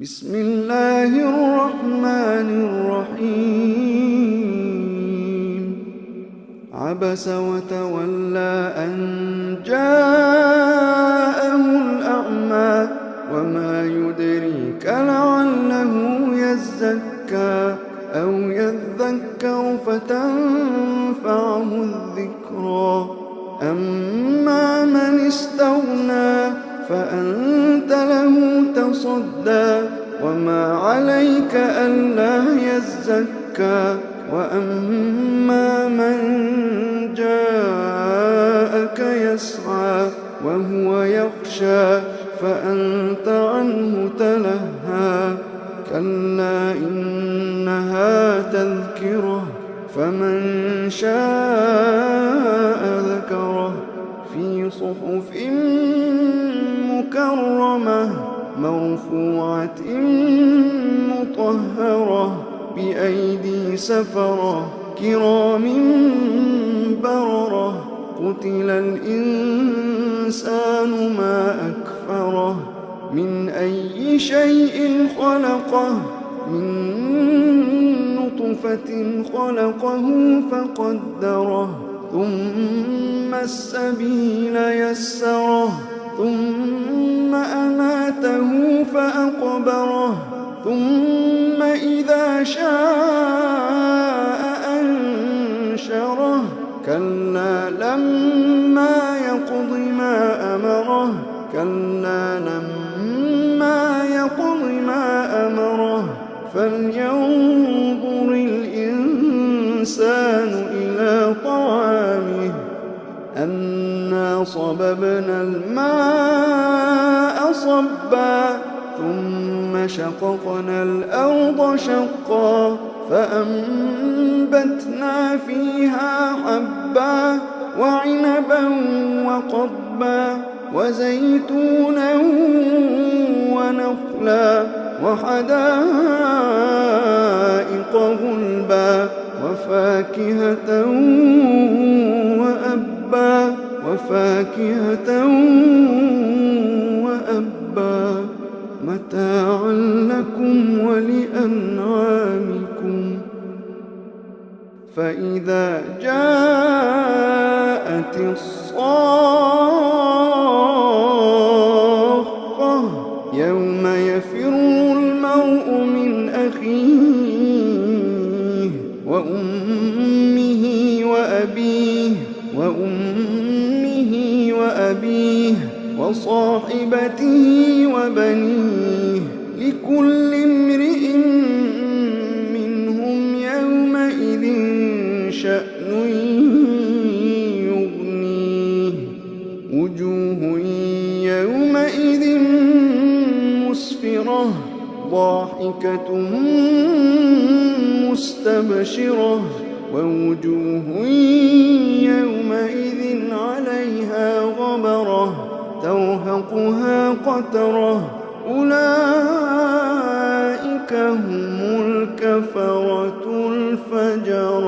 بسم الله الرحمن الرحيم عبس وتولى أن جاءه الأعمى وما يدريك لعله يزكى أو يذكر فتنفعه الذكرى أما من استغنى فأنت له تصدى وما عليك ألا يزكى وأما من جاءك يسعى وهو يخشى فأنت عنه تلهى كلا إنها تذكرة فمن شاء ذكره في صحف مكرمة مرفوعة مطهرة بأيدي سفرة كرام بررة قتل الإنسان ما أكفره من أي شيء خلقه من نطفة خلقه فقدره ثم السبيل يسره ثم أماته فأقبره ثم إذا شاء أنشره كلا لما يقض ما أمره فلينظر الإنسان إلى طعامه أنا صببنا الماء صبا ثم شققنا الأرض شقا فأنبتنا فيها حبا وعنبا وقضبا وزيتونا ونخلا وحدائق غلبا وفاكهة وأبا متاعا لكم ولأنعامكم فإذا جاءت الصاخة يوم يفر المرء من أخيه وأمه وأبيه وصاحبته وبنيه لكل امرئ منهم يومئذ شأن يغنيه وجوه يومئذ مسفرة ضاحكة مستبشرة ووجوه يومئذ عليها غبرة ترهقها قترة أولئك هم الكفرة الفجرة.